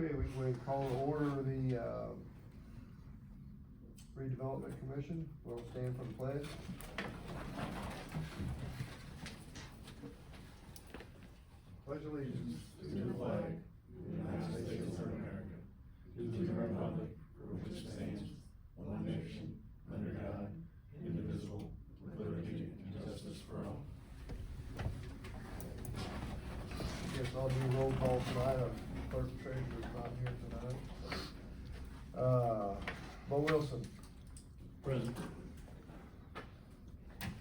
Okay, we can call to order the, redevelopment commission. We'll stand for the pledge. Pledge allegiance to the flag of the United States of America, to the republic for which it stands, one nation, under God, indivisible, with liberty and justice for all. Yes, I'll do roll call tonight. Our clerk treasurer is not here tonight. Bo Wilson. Present.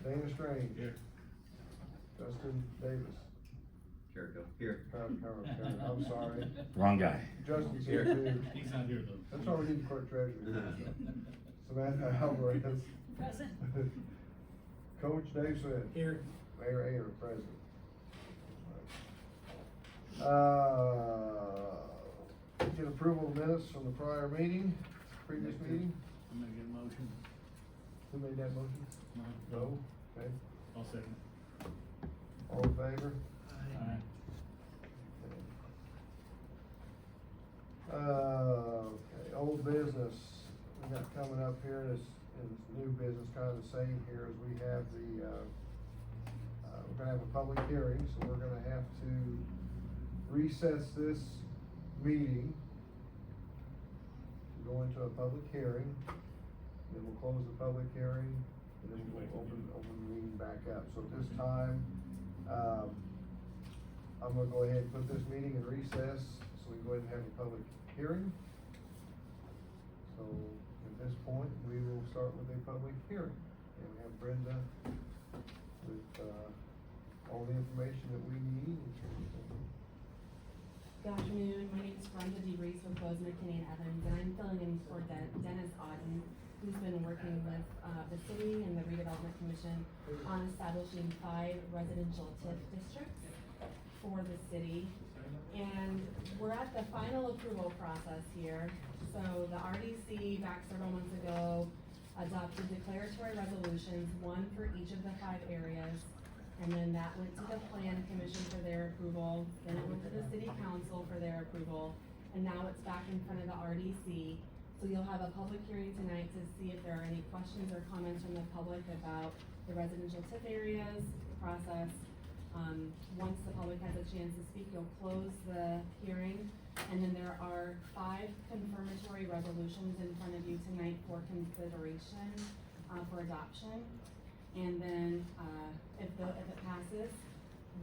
Dana Strange. Here. Justin Davis. Here. I'm sorry. Wrong guy. Justin's here too. He's not here though. That's why we need the clerk treasurer. Samantha Alvarez. Present. Coach Dave Smith. Here. Mayor Ayer, present. Get approval of minutes from the prior meeting, previous meeting. I'm gonna get a motion. Who made that motion? No? Okay. I'll second. All in favor? Aye. Okay, old business, we got coming up here, is new business, kind of the same here, as we have the, we're gonna have a public hearing, so we're gonna have to recess this meeting, to go into a public hearing, then we'll close the public hearing, and then we'll open the meeting back up. So at this time, I'm gonna go ahead and put this meeting in recess, so we can go ahead and have a public hearing. So at this point, we will start with a public hearing, and we have Brenda with, all the information that we need. Good afternoon, my name is Brenda DeReese with Bose McKinney and Evans, and I'm filling in for Dennis Auden, who's been working with, the city and the redevelopment commission on establishing 5 residential TIF districts for the city. And we're at the final approval process here. So the RDC back several months ago adopted declaratory resolutions, one for each of the 5 areas. And then that went to the plan commission for their approval, then it went to the city council for their approval, and now it's back in front of the RDC. So you'll have a public hearing tonight to see if there are any questions or comments from the public about the residential TIF areas, the process. Once the public has a chance to speak, you'll close the hearing, and then there are 5 confirmatory resolutions in front of you tonight for consideration, for adoption. And then, if it passes,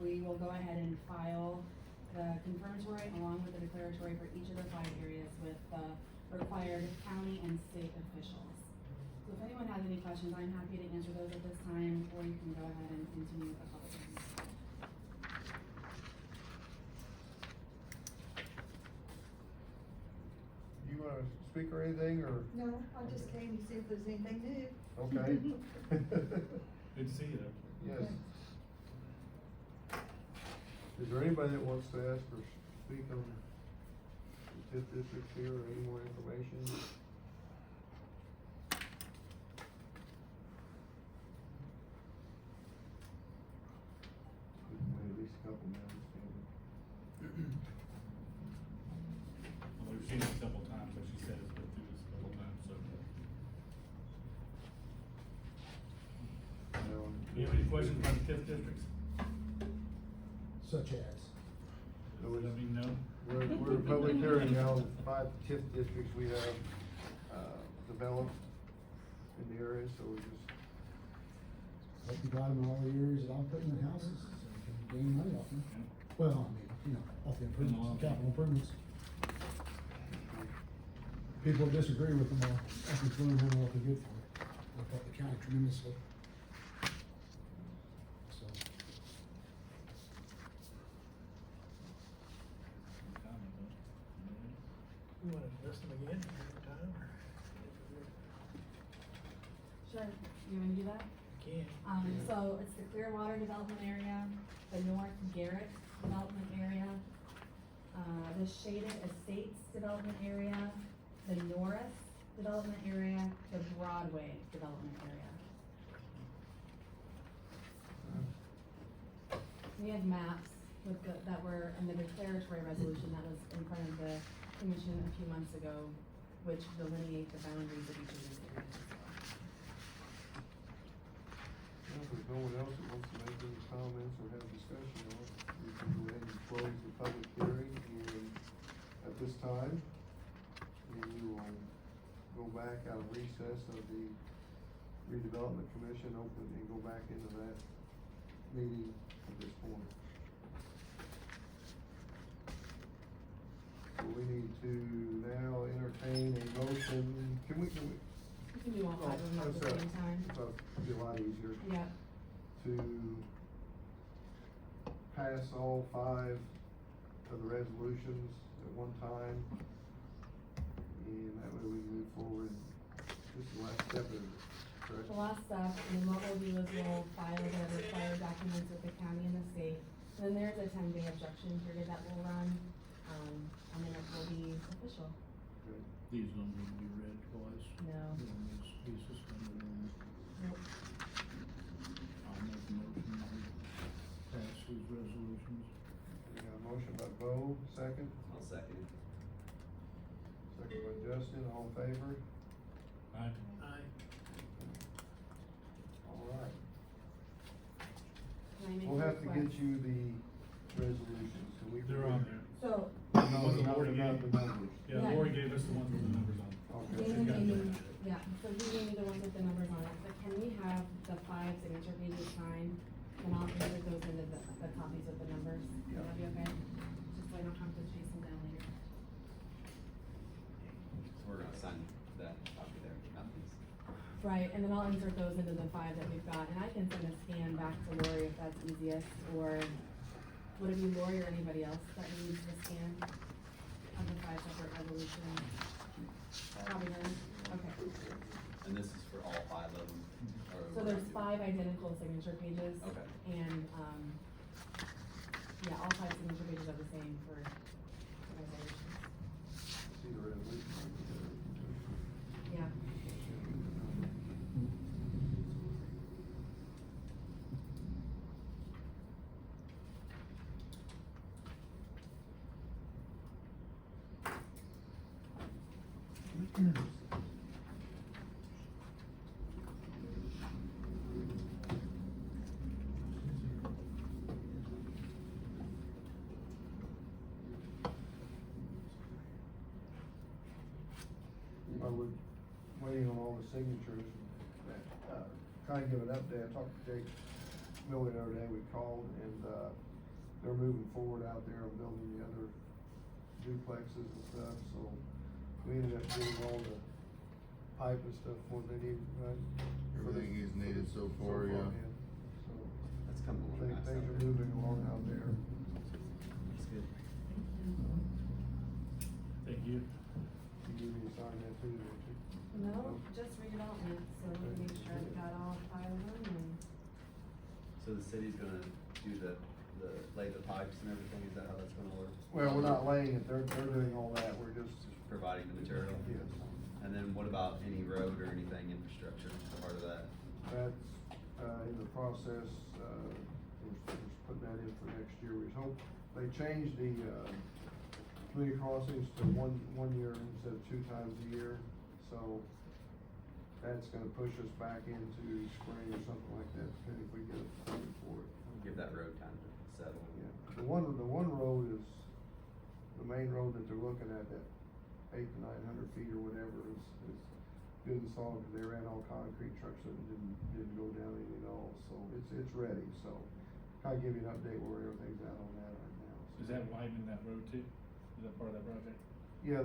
we will go ahead and file the confirmatory along with the declaratory for each of the 5 areas with the required county and state officials. So if anyone has any questions, I'm happy to answer those at this time, or you can go ahead and continue with the public hearing. You wanna speak or anything, or? No, I just came to see if there's anything new. Okay. Good to see you though. Yes. Is there anybody that wants to ask or speak on the TIF districts here, or any more information? We can wait at least a couple minutes, maybe. Well, we've seen it a couple times, like she said, it's been through this a couple times, so. Do you have any questions about the TIF districts? Such as? Let me know. We're in a public hearing now, 5 TIF districts we have, developed in the area, so we just, Like you got them in all the areas that I'm putting in houses, so you can gain money off them. Well, I mean, you know, off the improvements, capital improvements. People disagree with them all, I think we're gonna have a lot of good for it. They'll help the county tremendously. So, You wanna list them again every time, or? Sure, you wanna do that? Can. So it's the Clearwater development area, the North Garrett development area, the Shaded Estates development area, the Norris development area, the Broadway development area. We have maps with that were in the declaratory resolution that was in front of the commission a few months ago, which delineate the boundaries of each of these areas as well. Well, if there's no one else that wants to make any comments or have a discussion on it, we can go ahead and close the public hearing and at this time, we will go back out of recess of the redevelopment commission, open and go back into that meeting at this point. So we need to now entertain a motion, can we? You can do all five of them at the same time. That'd be a lot easier. Yeah, To pass all 5 of the resolutions at one time. And that way we move forward. This is the last step of it, correct? the last step, and then what we'll do is we'll file the required documents with the county and the state. And then there's a 10-day objection period that will run, and then it will be official. Okay. These don't need to be read twice. No. He's suspended and Nope. I'll make a motion to pass these resolutions. We got a motion by Bo, second. I'll second it. Second by Justin, all in favor? Aye. Aye. All right. Can I make a We'll have to get request? you the resolutions, so we can. They're on there. So, No, Ones that not Lori the gave. numbers. Yeah, Yeah. Lori gave us the ones with the numbers on. Okay. Damon got gave me, that. yeah, so he gave me the ones with the numbers on it, but can we have the 5 signature pages signed? And I'll insert those into the copies with the numbers, Yeah. would that be okay? Just so I don't have to chase them down later. We're gonna sign that copy there, not these. Right, and then I'll insert those into the 5 that we've got, and I can send a scan back to Lori if that's easiest, or would it be Lori or anybody else that needs the scan of the 5 separate resolutions? Probably her, okay. And this is for all 5 of them? or So we're there's gonna do- 5 identical signature pages. Okay. And, yeah, all 5 signature pages are the same for resolutions. See the resolution. Yeah. While we're waiting on all the signatures, kind of give an update, I talked to Jake Miller the other day, we called, and, they're moving forward out there on building the other duplexes and stuff, so we ended up getting all the pipe and stuff, what they need, right? For the- Everything is needed so far, yeah. So, That's coming along nice. things out are there. moving along out there. That's good. Thank you. You need me to sign that too, don't you? No, just redevelopment, so we can make sure we got all 5 of them and. So the city's gonna do lay the pipes and everything, is that how that's gonna work? Well, we're not laying it, they're doing all that, we're just, Providing the material? yes. And then what about any road or anything infrastructure, part of that? That's, in the process, we're putting that in for next year, we hope, they changed the, community crossings to one year instead of 2 times a year, so that's gonna push us back into spring or something like that, depending if we get a funding for it. Give that road time to settle. Yeah, the one road is, the main road that they're looking at, that 800 to 900 feet or whatever is good and solid, cause they ran all concrete, trucks that didn't go down any at all, so it's ready, so. Kinda give you an update where everything's at on that right now. So. Is that widening that road too? Is that part of that project? Yeah,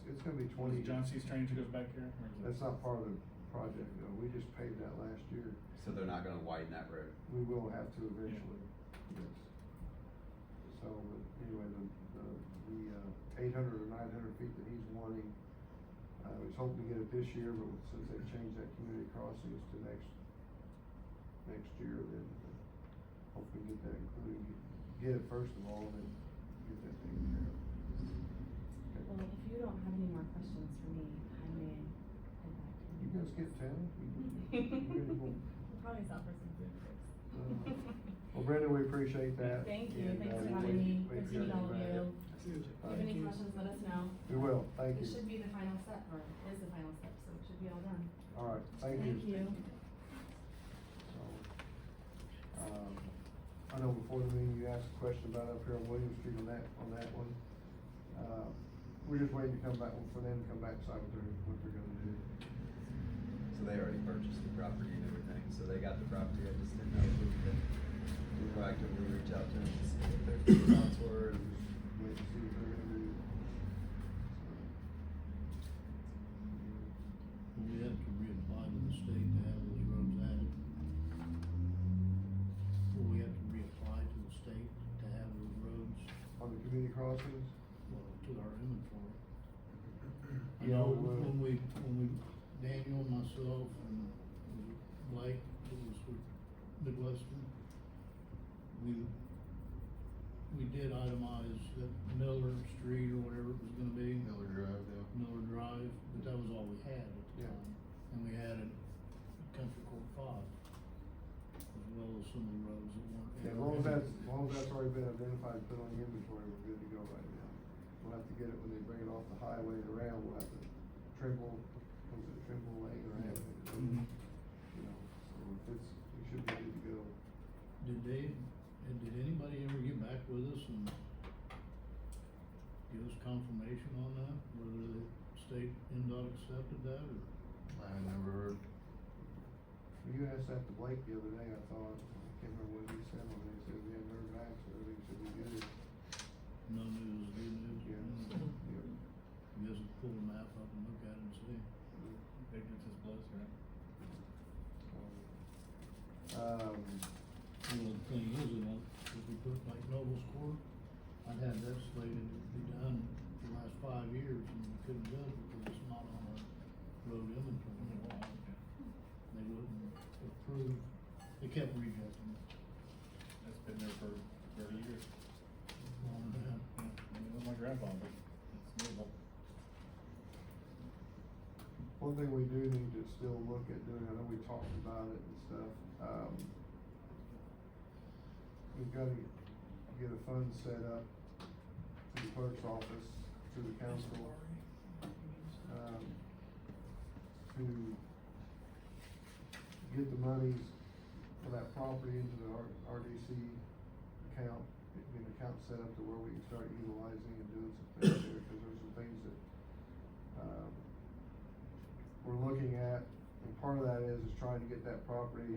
it's gonna be 20. John C's train goes back here, or is it? That's not part of the project, no, we just paved that last year. So they're not gonna widen that road? We will have to eventually, yes. So, but anyway, the 800 or 900 feet that he's wanting, we was hoping to get it this year, but since they've changed that community crossings to next year, then hopefully get that included, get it first of all, then get that taken care of. Okay. Well, if you don't have any more questions for me, I may head back. You guys get 10? We'll probably stop for some food first. Well, Brenda, we appreciate that. Thank you, and, thanks for we'll having me, wait good for to meet all of back. you. Nice to you have any questions, let us know. We will, thank It you. should be the final step, or is the final step, so it should be all done. All right, thank you. Thank you. So, I know before the meeting, you asked a question about up here on William Street on that one. We're just waiting to come back, for them to come back and decide what they're gonna do. So they already purchased the property and everything, so they got the property, I just didn't know if we could proactively reach out to them and see what their thoughts were and. Wait to see what they're gonna do. We have to reapply to the state to have those roads added. Will we have to reapply to the state to have those roads, On the community crossings, well, to our inventory? I Yeah, know we'll- when we, Daniel, myself, and Blake, it was with Midwestern, we did itemize that Miller Street or whatever it was gonna be. Miller Drive, yeah. Miller Drive, but that was all we had at the Yeah. time. And we added Country Court 5, as well as some of the roads that weren't. yeah, as long as that's already been identified and put on the inventory, we're good to go right now. We'll have to get it when they bring it off the highway and around, we'll have to Trimble, was it Trimble Lane or Mhm. Avenue? You know, so we should be good to go. Did anybody ever get back with us and give us confirmation on that, whether the state NDOT accepted that or? I never heard. You asked that to Blake the other day, I thought, I can't remember what he said on it, he said we hadn't heard back, so everything should be good. No news is good news? Yeah. Mm. Yeah. Guess we'll pull the map up and look at it and see. Ignorance is bliss, right? Well, the thing is, if we put like Nobles Court, I'd had that slated to be done the last 5 years and we couldn't do it because it's not on our road inventory. They wouldn't approve, they kept rejecting it. That's been there for 30 years. Long time. Yeah, I mean, it was my grandpa, but it's movable. One thing we do need to still look at doing, I know we talked about it and stuff, we've gotta get a fund set up to the clerk's office, to the council, to get the monies for that property into the RDC account, get an account set up to where we can start utilizing and doing some things there, cause there's some things that, we're looking at, and part of that is trying to get that property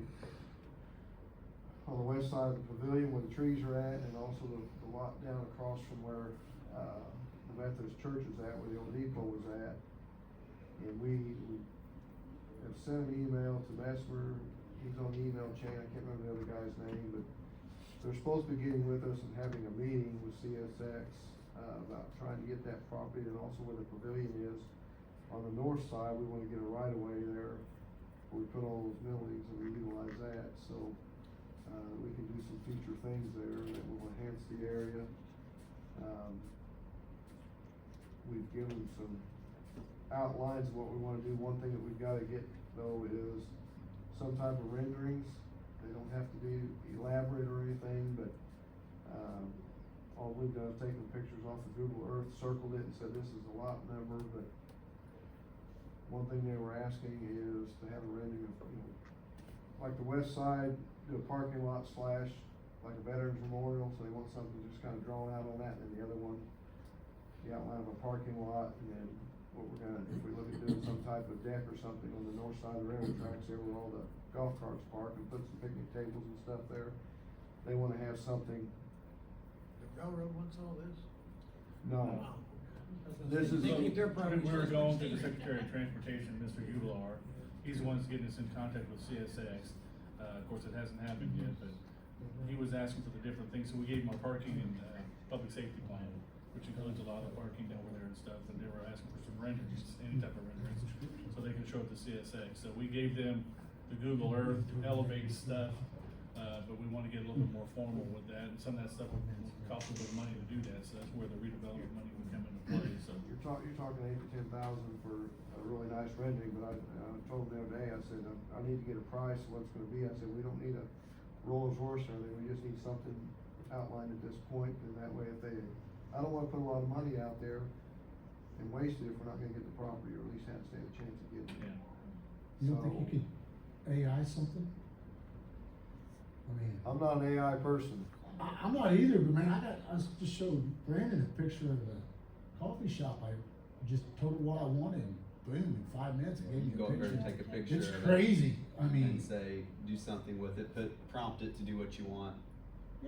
on the west side of the pavilion where the trees are at, and also the lot down across from where, the Methodist church is at, where the old depot was at. And we have sent an email to Messmer, he's on the email chain, I can't remember the other guy's name, but they're supposed to be getting with us and having a meeting with CSX, about trying to get that property and also where the pavilion is. On the north side, we wanna get a right of way there, where we put all those buildings and we utilize that, so, we can do some future things there that will enhance the area. We've given some outlines of what we wanna do. One thing that we've gotta get though is some type of renderings. They don't have to be elaborate or anything, but, all we've done is taken pictures off of Google Earth, circled it and said this is the lot number, but one thing they were asking is to have a rendering of, like the west side, do a parking lot / like a veterans memorial, so they want something just kinda drawn out on that, and then the other one, the outline of a parking lot, and then what we're gonna, if we look at doing some type of deck or something on the north side of the railroad tracks there where all the golf carts park, and put some picnic tables and stuff there. They wanna have something, The railroad wants all this? no, Oh. This is- They keep their property. We were going to the Secretary of Transportation, Mr. Ular, he's the one that's getting us in contact with CSX. Of course, it hasn't happened yet, but he was asking for the different things, so we gave him our parking and, public safety plan, which includes a lot of parking over there and stuff, and they were asking for some renderings, any type of renderings, so they can show it to CSX. So we gave them the Google Earth, Elevate stuff, but we wanna get a little bit more formal with that, and some of that stuff will cost a little money to do that, so that's where the redevelopment money would come into play, so. you're talking 8 to 10,000 for a really nice rendering, but I told them the other day, I said, I need to get a price of what it's gonna be. I said, we don't need a Rolls Royce or anything, we just need something outlined at this point, and that way if they I don't wanna put a lot of money out there and waste it if we're not gonna get the property, or at least have to stand a chance of getting it. Yeah. You don't think So- you could AI something? I mean, I'm not an AI person. I'm not either, but man, I just showed Brandon a picture of the coffee shop. I just told it what I wanted, and boom, in 5 minutes it gave me Go a over picture. and take a picture It's of it. crazy, I mean. And say, do something with it, prompt it to do what you want.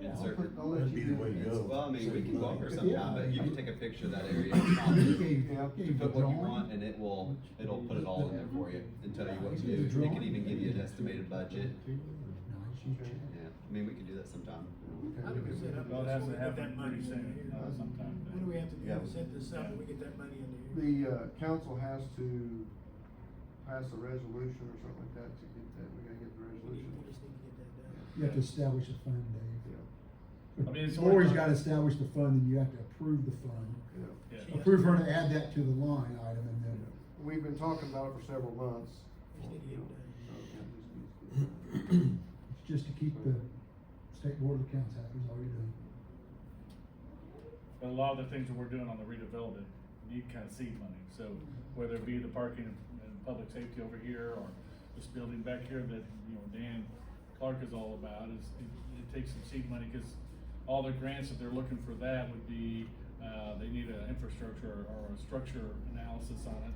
Yeah, Insert it. I'll let That'd you be the do way it. to go. Well, I mean, we can go over Yeah, sometime, but you I can mean- take a picture of that area and prompt He it. gave, Yeah. gave You the put what you drawing. want and it'll put it all in there for you and tell you what to Yeah, do. the It can drawing. even give you an estimated budget. Nice, you check. Yeah, I mean, we can do that sometime. How do we set up? Well, it this has so to we get happen that money pretty soon, in here? sometime. What do we have to do Yeah. to set this up and we get that money into here? The, council has to pass a resolution or something like that to get that, we gotta get the We resolution. just need to get that done. You have to establish a fund, Dave. Yeah, I mean, it's Lori's already- gotta establish the fund, and you have to approve the fund. yeah. Yeah. Approve her to add that to the line item, and then. We've been talking about it for several months. Just need to get it done. So, yeah, just needs to get done. It's just to keep the state board of accounts happy, is all you're doing. But a lot of the things that we're doing on the redevelopment need kind of seed money, so whether it be the parking and public safety over here, or this building back here that, you know, Dan Clark is all about, it takes some seed money, cause all the grants that they're looking for that would be, they need an infrastructure or a structure analysis on it.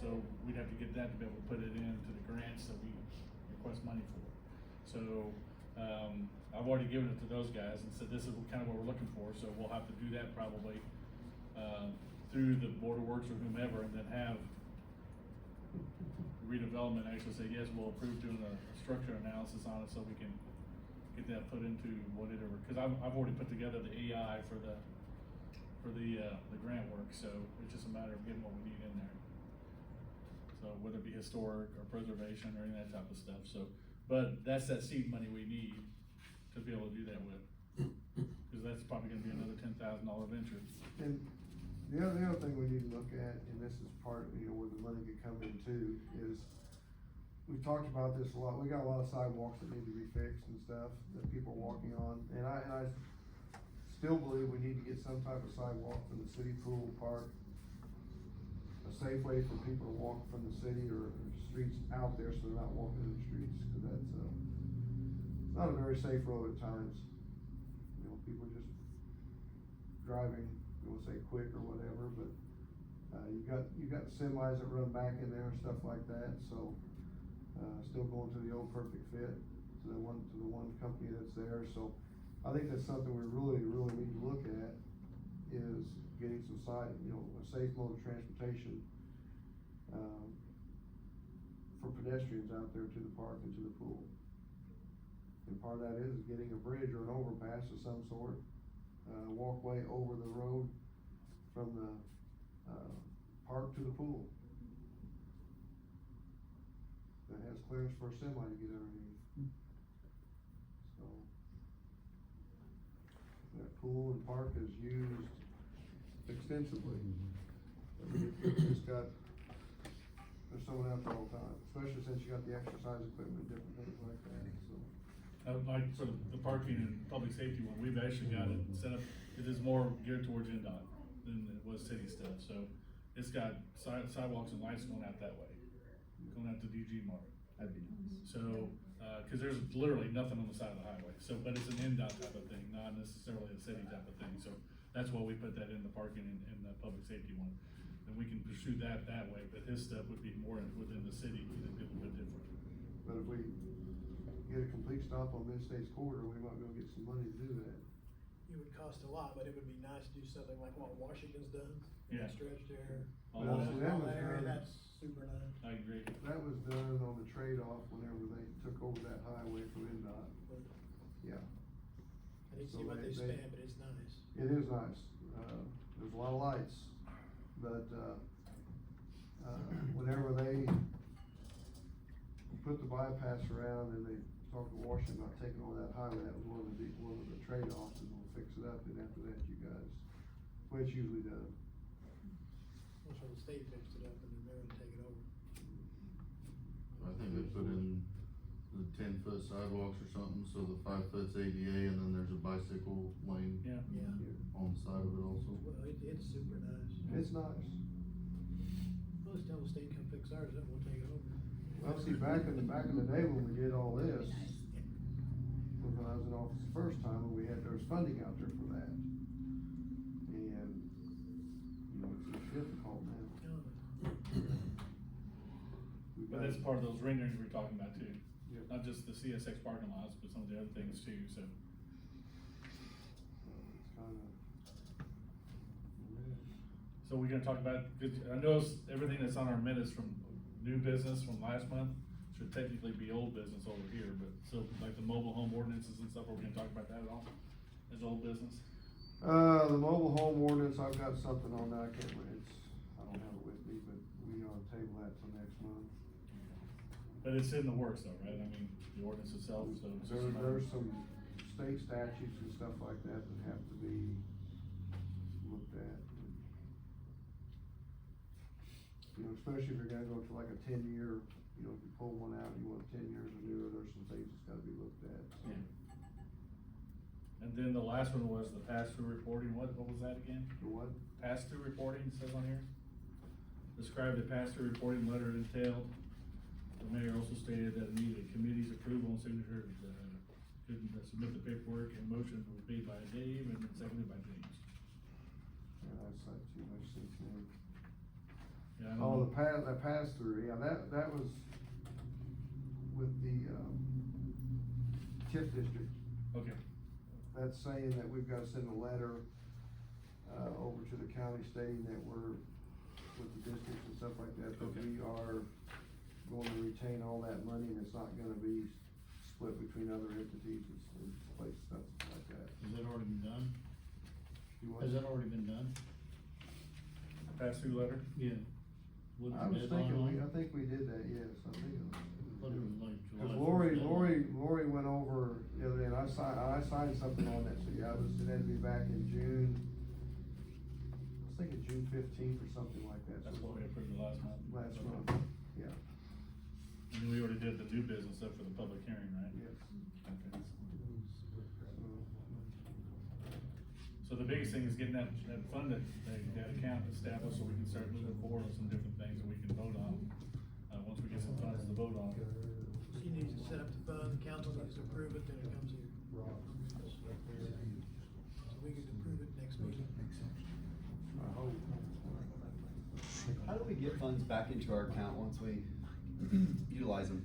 So we'd have to get that to be able to put it into the grants that we request money for. So, I've already given it to those guys and said, this is kind of what we're looking for, so we'll have to do that probably, through the Board of Works or whomever, and then have redevelopment actually say, yes, we'll approve doing a structure analysis on it, so we can get that put into whatever, cause I've already put together the AI for the grant work, so it's just a matter of getting what we need in there. So whether it be historic or preservation or any of that type of stuff, so, but that's that seed money we need to be able to do that with. Cause that's probably gonna be another $10,000 venture. And the other thing we need to look at, and this is part, you know, where the money could come in too, is we've talked about this a lot. We got a lot of sidewalks that need to be fixed and stuff that people are walking on, and I still believe we need to get some type of sidewalk from the city pool park, a safe way for people to walk from the city or streets out there, so they're not walking in the streets, cause that's, it's not a very safe road at times. You know, people just driving, you wanna say quick or whatever, but, you've got semis that run back in there and stuff like that, so, still going to the old Perfect Fit, to the one company that's there, so I think that's something we really need to look at, is getting some a safe mode of transportation, for pedestrians out there to the park and to the pool. And part of that is getting a bridge or an overpass of some sort, walkway over the road from the, park to the pool. That has clearance for a semi to get underneath. So, that pool and park is used extensively. It's got, there's someone out there all the time, especially since you got the exercise equipment, different things like that, so. Like for the parking and public safety one, we've actually got it set up, it is more geared towards NDOT than it was city stuff, so it's got sidewalks and lights going out that way, going out to DG Mart. That'd be nice. So, cause there's literally nothing on the side of the highway, so, but it's an NDOT type of thing, not necessarily a city type of thing, so that's why we put that in the parking and the public safety one. And we can pursue that way, but his stuff would be more within the city, it'd be a little bit different. But if we get a complete stop on Mid-States Corridor, we might be able to get some money to do that. It would cost a lot, but it would be nice to do something like what Washington's done. Yeah. Stretch there. All Well, that. see, that was area, done- that's super nice. I agree. That was done on the trade-off whenever they took over that highway from NDOT, But yeah. I didn't So see what they- they they- spent, but it's nice. It is nice, there's a lot of lights, but, whenever they put the bypass around and they talked to Washington about taking over that highway, that was one of the trade-offs, and we'll fix it up, and after that, you guys, the way it's usually done. That's why the state fixed it up and then they're gonna take it over. I think they put in the 10-foot sidewalks or something, so the 5 foot's ADA, and then there's a bicycle lane Yeah. Yeah, on the side of it also. well, it's super nice. It's nice. Well, just tell the state come fix ours, then we'll take it over. Well, see, back in the day when we did all this, was when I was in office the first time, and there was funding out there for that. And, you know, it's difficult now. We've But got- that's part of those renderings we're talking about too. Yeah. Not just the CSX parking lots, but some of the other things too, so. It's kinda. So we're gonna talk about, 'cause I noticed everything that's on our minutes from new business from last month should technically be old business over here, but so like the mobile home ordinances and stuff, are we gonna talk about that at all? As old business? The mobile home ordinance, I've got something on that, I can't, I don't have it with me, but we ought to table that till next month. But it's in the works though, right? I mean, the ordinance itself, so. it's just a matter- There's some state statutes and stuff like that that have to be looked at. You know, especially if you're gonna go to like a 10-year, you know, if you pull one out and you want 10 years or newer, there's some things that's gotta be looked at, so. Yeah. And then the last one was the pass-through reporting, what was that again? The what? Pass-through reporting, it says on here. Describe the pass-through reporting letter entailed. The mayor also stated that it needed a committee's approval and signature, couldn't submit the paperwork, and motion was made by Dave and seconded by James. Yeah, that's not too much since then. Yeah, I don't Oh, know. that pass-through, yeah, that was with the, TIF district. Okay, That's saying that we've gotta send a letter, over to the county stating that we're, with the districts and stuff like that, that Okay. we are going to retain all that money and it's not gonna be split between other entities and places, stuff like that. Has that already been done? You what? Has that already been done? pass-through letter? Yeah. What's I the was deadline thinking, on it? I think we did that, yes, I think it was. Thought it was like July Cause 1st deadline. Lori went over the other day, and I signed something on that, so yeah, it had to be back in June. I was thinking June 15th or something like that. That's what we approved the last month. Last month, yeah, And then we already did the new business up for the public hearing, right? yes. Okay. So the biggest thing is getting that funded, that account established so we can start moving forward on some different things that we can vote on, once we get some funds to vote on. She needs to set up the fund, the council needs to approve it, then it comes here. So we can approve it next meeting. I hope. How do we get funds back into our account once we utilize them?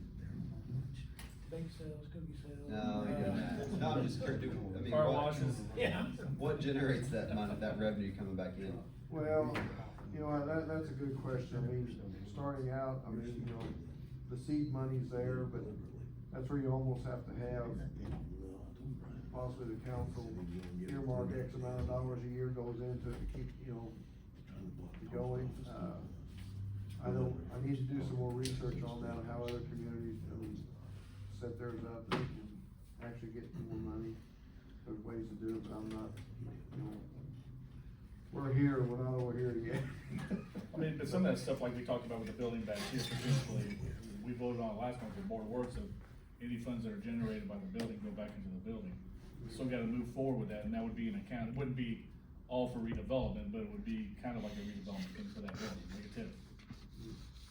Bake sales, cookie sales. No, we didn't that. No, I'm just curious, I mean, Car what- washes. Yeah. What generates that money, that revenue coming back in? Well, you know, that's a good question, I mean, starting out, I mean, you know, the seed money's there, but that's where you almost have to have possibly the council earmark X amount of dollars a year goes into it to keep, you know, going. I need to do some more research on that, on how other communities, set theirs up, they can actually get more money. There's ways to do it, but I'm not, you know, we're not over here yet. I mean, but some of that stuff, like we talked about with the building back here, potentially, we voted on last month with Board of Works, of any funds that are generated by the building go back into the building. So we gotta move forward with that, and that would be an account, it wouldn't be all for redevelopment, but it would be kind of like a redevelopment thing for that building, like a TIF.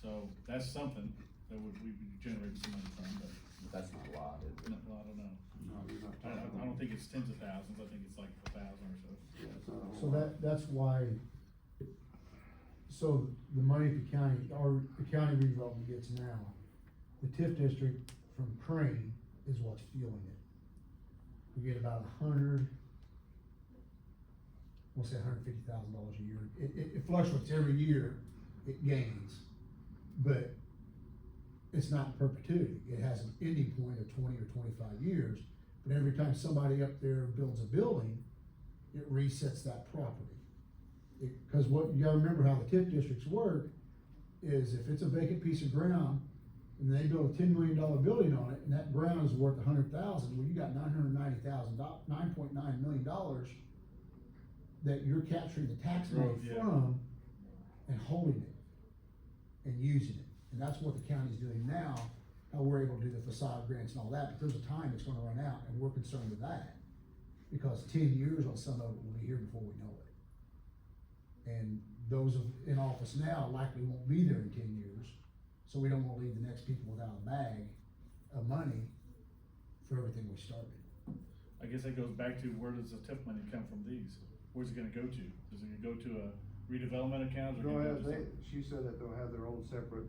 So that's something that we would generate some money from, but, That's not a lot, is it? no, I don't know. No, we're not I talking don't, I don't think it's tens of thousands, I think it's like 1,000 or so. Yeah, it's not a whole So lot. that's why, so the money the county redevelopment gets now, the TIF district from Crane is what's fueling it. We get about we'll say $150,000 a year. It fluctuates every year, it gains, but it's not in perpetuity. It has an ending point of 20 or 25 years, but every time somebody up there builds a building, it resets that property. Cause what, you gotta remember how the TIF districts work, is if it's a vacant piece of ground, and they build a $10 million building on it, and that ground is worth $100,000, well, you got $9.9 million that you're capturing the tax money Right, yeah. from, and holding it, and using it. And that's what the county's doing now, how we're able to do the facade grants and all that, but there's a time it's gonna run out, and we're concerned with that. Because 10 years on some of it will be here before we know it. And those in office now likely won't be there in 10 years, so we don't wanna leave the next people without a bag of money for everything we started. I guess that goes back to where does the TIF money come from these? Where's it gonna go to? Is it gonna go to a redevelopment account or They'll gonna go have, to some- she said that they'll have their own separate,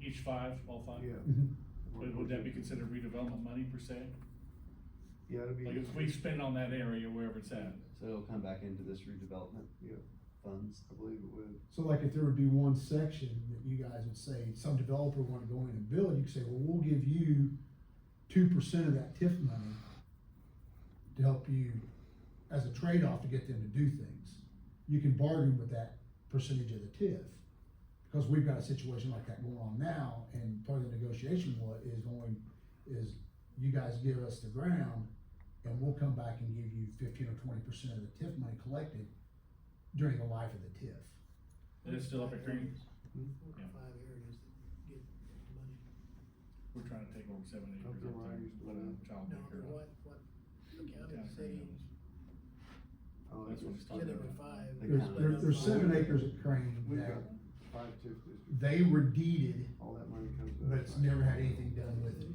each five, all five? yeah. Mhm. Would that be considered redevelopment money per se? Yeah, it'll be. Like if we spend on that area, wherever it's at? So it'll come back into this redevelopment Yeah, funds. I believe it would. So like if there would be one section that you guys would say, some developer wanna go in and build, you could say, well, we'll give you 2% of that TIF money to help you as a trade-off to get them to do things. You can bargain with that percentage of the TIF. Because we've got a situation like that going on now, and part of the negotiation is you guys give us the ground, and we'll come back and give you 15 or 20% of the TIF money collected during the life of the TIF. And it's still up at Green? Four or five areas that get money. We're trying to take over 7 acres. Up there where I used to Let a live. child No, daycare. what, the county, County city, Oh, That's what it's- it's talking said there about. were five. There's 7 acres at Crane We've that got 5 TIF districts. they were deeded, All that money comes to us. but it's never had anything done with it.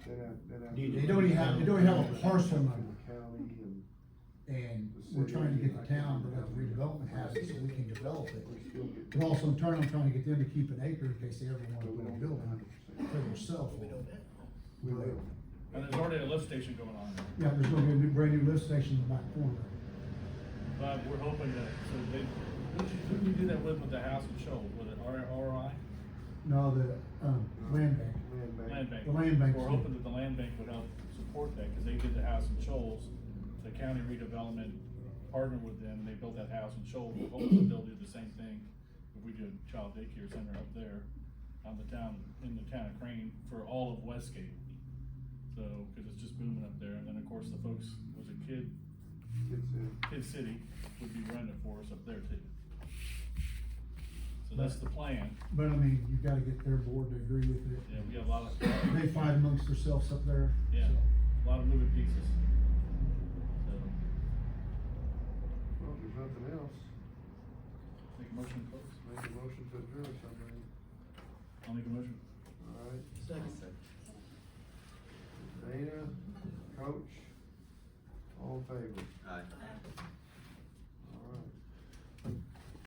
Then have. They don't even have a parcel number. The county and And we're trying to get the town to let the redevelopment have it so we can develop it. we're still getting. But also in turn, I'm trying to get them to keep an acre in case they ever wanna But we build a don't get building 100%. for themselves. We don't have. We will. And there's already a lift station going on there. Yeah, there's gonna be a new, brand new lift station in the back corner. But we're hoping that, so they, who did you do that with the house in Shoal? Was it RI? No, the, land bank. Land bank. The land bank. We're hoping that the land bank would help support that, cause they did the house in Shoals. The county redevelopment partnered with them, and they built that house in Shoals. We're hoping that they'll do the same thing if we do a child daycare center up there in the town of Crane for all of Westgate. So, cause it's just booming up there, and then of course the folks, was it Kid City would be running it for us up there too. So that's the plan. But I mean, you've gotta get their board to agree with it. Yeah, we have a lot of, They fight amongst themselves up there. yeah, so. a lot of moving pieces. So, Well, if there's nothing else, make a motion to close. make a motion to adjourn something. I'll make a motion.